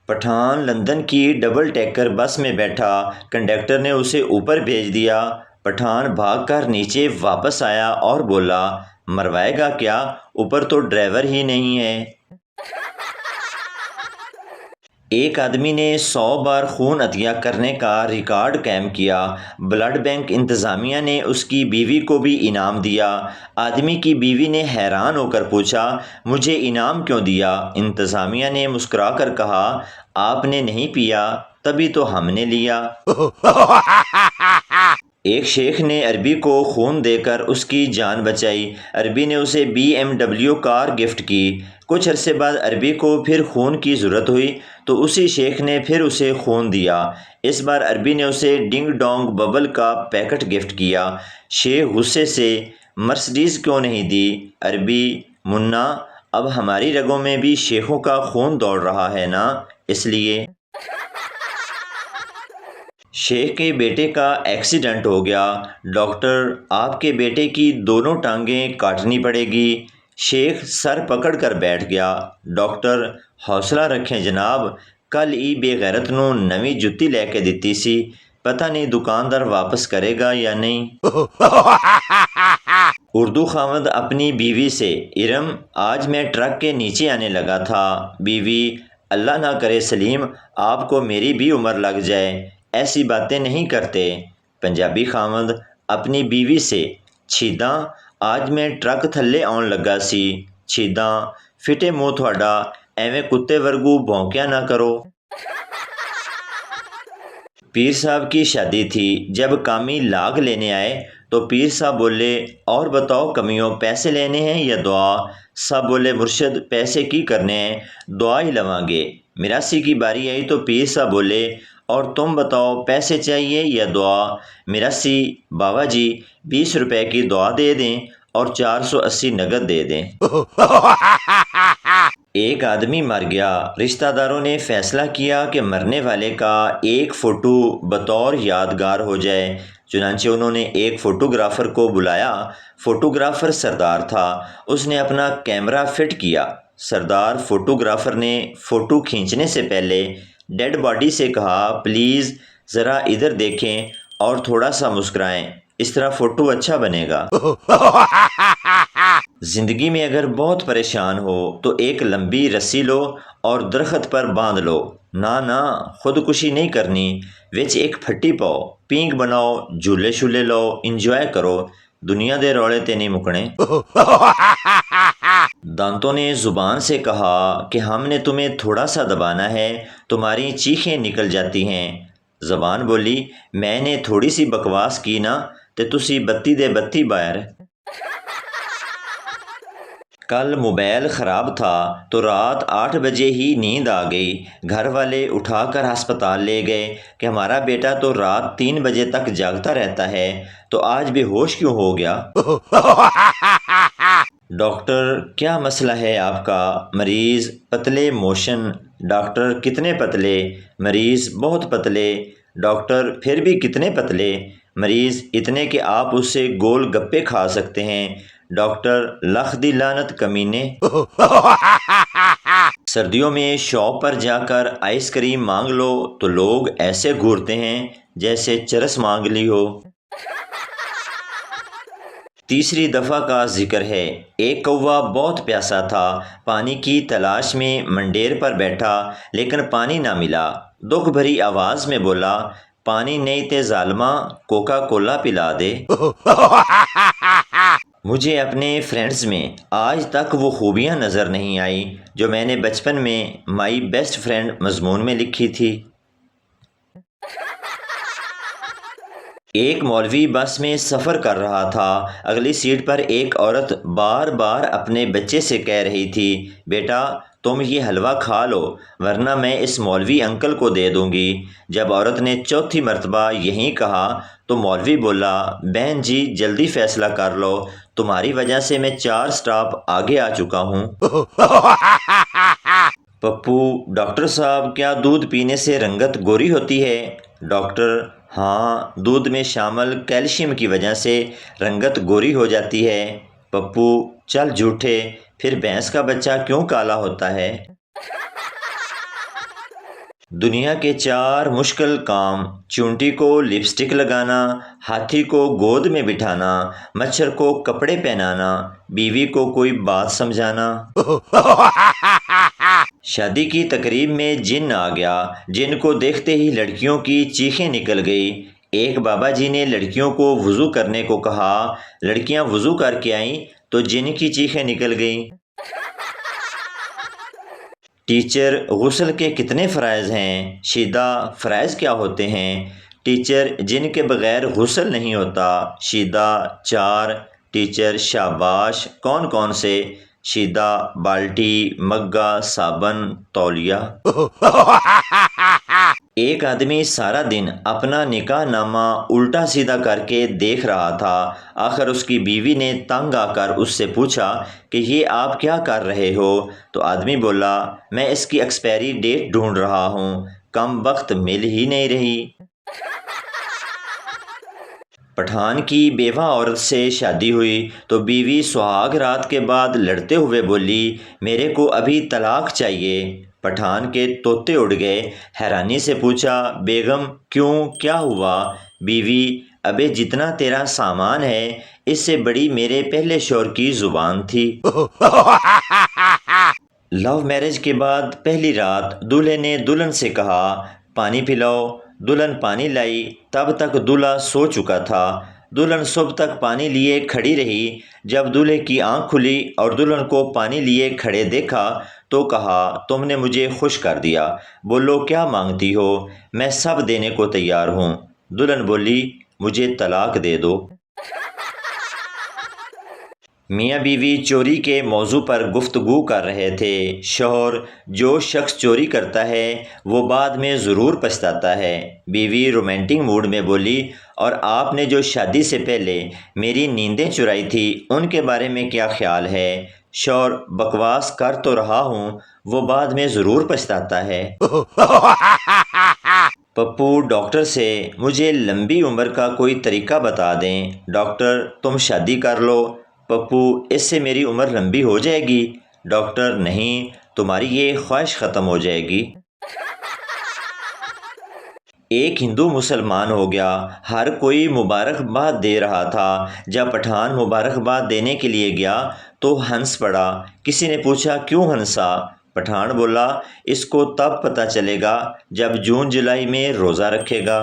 Pathan London کی double decker بس میں بیٹھا، کنڈکٹر نے اسے اوپر بھیج دیا۔ پٹھان بھاگ کر نیچے واپس آیا اور بولا، مروائے گا کیا، اوپر تو ڈرائیور ہی نہیں ہے۔ ایک آدمی نے 100 بار خون عطیہ کرنے کا ریکارڈ قائم کیا۔ بلڈ بینک انتظامیہ نے اس کی بیوی کو بھی انعام دیا۔ آدمی کی بیوی نے حیران ہو کر پوچھا، مجھے انعام کیوں دیا؟ انتظامیہ نے مسکرا کر کہا، آپ نے نہیں پیا تبھی تو ہم نے لیا۔ ایک شیخ نے عربی کو خون دے کر اس کی جان بچائی۔ عربی نے اسے BMW کار گفٹ کی۔ کچھ عرصے بعد عربی کو پھر خون کی ضرورت ہوئی تو اسی شیخ نے پھر اسے خون دیا۔ اس بار عربی نے اسے ڈنگ ڈونگ ببل کا پیکٹ گفٹ کیا۔ شیخ غصے سے، مرسڈیز کیوں نہیں دی؟ عربی، منا، اب ہماری رگوں میں بھی شیخوں کا خون دوڑ رہا ہے نا، اس لیے۔ شیخ کے بیٹے کا ایکسیڈنٹ ہو گیا۔ ڈاکٹر، آپ کے بیٹے کی دونوں ٹانگیں کاٹنی پڑے گی۔ شیخ سر پکڑ کر بیٹھ گیا۔ ڈاکٹر، حوصلہ رکھیں جناب، کل ہی بے غیرت نو نویں جتی لے کے دتی سی، پتہ نہیں دکاندار واپس کرے گا یا نہیں۔ اردو خاوند اپنی بیوی سے، ارم، آج میں ٹرک کے نیچے آنے لگا تھا۔ بیوی، اللہ نہ کرے سلیم، آپ کو میری بھی عمر لگ جائے، ایسی باتیں نہیں کرتے۔ پنجابی خاوند اپنی بیوی سے، چھیداں، آج میں ٹرک تھلے آن لگا سی۔ چھیداں، فٹے منہ تھوڑا، ایویں کتے ورگو بھونکیا نہ کرو۔ پیر صاحب کی شادی تھی۔ جب کامی لاگ لینے آئے تو پیر صاحب بولے، اور بتاؤ کمیوں، پیسے لینے ہیں یا دعا؟ سب بولے، مرشد پیسے کی کرنے ہیں، دعا ہی لواں گے۔ میراسی کی باری آئی تو پیر صاحب بولے، اور تم بتاؤ پیسے چاہیے یا دعا؟ میراسی، بابا جی 20 روپے کی دعا دے دیں اور 480 نقد دے دیں۔ ایک آدمی مر گیا۔ رشتہ داروں نے فیصلہ کیا کہ مرنے والے کا ایک فوٹو بطور یادگار ہو جائے۔ چنانچہ انہوں نے ایک فوٹوگرافر کو بلایا۔ فوٹوگرافر سردار تھا۔ اس نے اپنا کیمرہ فٹ کیا۔ سردار فوٹوگرافر نے فوٹو کھینچنے سے پہلے ڈیڈ باڈی سے کہا، پلیز ذرا ادھر دیکھیں اور تھوڑا سا مسکرائیں، اس طرح فوٹو اچھا بنے گا۔ زندگی میں اگر بہت پریشان ہو تو ایک لمبی رسی لو اور درخت پر باندھ لو۔ نہ خودکشی نہیں کرنی، وچ ایک پھٹی پاؤ، پینک بناؤ، جھولے شولے لو، انجوائے کرو، دنیا دے رولے تے نہیں مکنے۔ دانتوں نے زبان سے کہا کہ ہم نے تمہیں تھوڑا سا دبانا ہے، تمہاری چیخیں نکل جاتی ہیں۔ زبان بولی، میں نے تھوڑی سی بکواس کی نا تے تسی بتی دے بتی باہر۔ کل موبائل خراب تھا تو رات 8 بجے ہی نیند آ گئی۔ گھر والے اٹھا کر ہسپتال لے گئے کہ ہمارا بیٹا تو رات 3 بجے تک جاگتا رہتا ہے، تو آج بے ہوش کیوں ہو گیا؟ ڈاکٹر، کیا مسئلہ ہے آپ کا؟ مریض، پتلے موشن۔ ڈاکٹر، کتنے پتلے؟ مریض، بہت پتلے۔ ڈاکٹر، پھر بھی کتنے پتلے؟ مریض، اتنے کہ آپ اس سے گول گپے کھا سکتے ہیں۔ ڈاکٹر، لکھ دی لعنت کمینے۔ سردیوں میں شاپ پر جا کر آئس کریم مانگ لو تو لوگ ایسے گھورتے ہیں جیسے چرس مانگ لی ہو۔ تیسری دفعہ کا ذکر ہے۔ ایک کوا بہت پیاسا تھا، پانی کی تلاش میں منڈیر پر بیٹھا، لیکن پانی نہ ملا۔ دکھ بھری آواز میں بولا، پانی نہیں تے ظالماں، کوکا کولا پلا دے۔ مجھے اپنے فرینڈز میں آج تک وہ خوبیاں نظر نہیں آئی جو میں نے بچپن میں مائی بیسٹ فرینڈ مضمون میں لکھی تھی۔ ایک مولوی بس میں سفر کر رہا تھا۔ اگلی سیٹ پر ایک عورت بار بار اپنے بچے سے کہہ رہی تھی، بیٹا تم یہ حلوہ کھا لو ورنہ میں اس مولوی انکل کو دے دوں گی۔ جب عورت نے چوتھی مرتبہ یہی کہا تو مولوی بولا، بہن جی جلدی فیصلہ کر لو، تمہاری وجہ سے میں 4 سٹاپ آگے آ چکا ہوں۔ پپو، ڈاکٹر صاحب کیا دودھ پینے سے رنگت گوری ہوتی ہے؟ ڈاکٹر، ہاں، دودھ میں شامل کیلشیم کی وجہ سے رنگت گوری ہو جاتی ہے۔ پپو، چل جھوٹے، پھر بھینس کا بچہ کیوں کالا ہوتا ہے؟ دنیا کے 4 مشکل کام: چونٹی کو لپسٹک لگانا، ہاتھی کو گود میں بٹھانا، مچھر کو کپڑے پہنانا، بیوی کو کوئی بات سمجھانا۔ شادی کی تقریب میں جن آ گیا، جن کو دیکھتے ہی لڑکیوں کی چیخیں نکل گئی۔ ایک بابا جی نے لڑکیوں کو وضو کرنے کو کہا، لڑکیاں وضو کر کے آئیں تو جن کی چیخیں نکل گئیں۔ ٹیچر: غسل کے کتنے فرائض ہیں؟ شیدہ: فرائض کیا ہوتے ہیں؟ ٹیچر: جن کے بغیر غسل نہیں ہوتا۔ شیدہ: 4۔ ٹیچر: شاباش، کون کون سے؟ شیدہ: بالٹی، مگا، صابن، تولیہ۔ ایک آدمی سارا دن اپنا نکاح نامہ الٹا سیدھا کر کے دیکھ رہا تھا۔ آخر اس کی بیوی نے تنگ آ کر اس سے پوچھا کہ یہ آپ کیا کر رہے ہو؟ تو آدمی بولا، میں اس کی ایکسپائری ڈیٹ ڈھونڈ رہا ہوں، کم وقت مل ہی نہیں رہی۔ پٹھان کی بیوہ عورت سے شادی ہوئی تو بیوی سہاگ رات کے بعد لڑتے ہوئے بولی، میرے کو ابھی طلاق چاہیے۔ پٹھان کے طوطے اڑ گئے، حیرانی سے پوچھا، بیگم کیوں، کیا ہوا؟ بیوی: ابے جتنا تیرا سامان ہے اس سے بڑی میرے پہلے شوہر کی زبان تھی۔ لو میرج کے بعد پہلی رات دولہے نے دلہن سے کہا، پانی پلاؤ۔ دلہن پانی لائی، تب تک دولہا سو چکا تھا۔ دلہن صبح تک پانی لیے کھڑی رہی۔ جب دولہے کی آنکھ کھلی اور دلہن کو پانی لیے کھڑے دیکھا تو کہا، تم نے مجھے خوش کر دیا، بولو کیا مانگتی ہو؟ میں سب دینے کو تیار ہوں۔ دلہن بولی، مجھے طلاق دے دو۔ میاں بیوی چوری کے موضوع پر گفتگو کر رہے تھے۔ شوہر: جو شخص چوری کرتا ہے وہ بعد میں ضرور پچھتاتا ہے۔ بیوی رومانٹک موڈ میں بولی، اور آپ نے جو شادی سے پہلے میری نیندیں چرائی تھی ان کے بارے میں کیا خیال ہے؟ شوہر: بکواس کر تو رہا ہوں، وہ بعد میں ضرور پچھتاتا ہے۔ پپو ڈاکٹر سے، مجھے لمبی عمر کا کوئی طریقہ بتا دیں۔ ڈاکٹر: تم شادی کر لو۔ پپو: اس سے میری عمر لمبی ہو جائے گی؟ ڈاکٹر: نہیں، تمہاری یہ خواہش ختم ہو جائے گی۔ ایک ہندو مسلمان ہو گیا، ہر کوئی مبارکباد دے رہا تھا۔ جب پٹھان مبارکباد دینے کے لیے گیا تو ہنس پڑا۔ کسی نے پوچھا، کیوں ہنسا؟ پٹھان بولا، اس کو تب پتہ چلے گا جب جون جولائی میں روزہ رکھے گا۔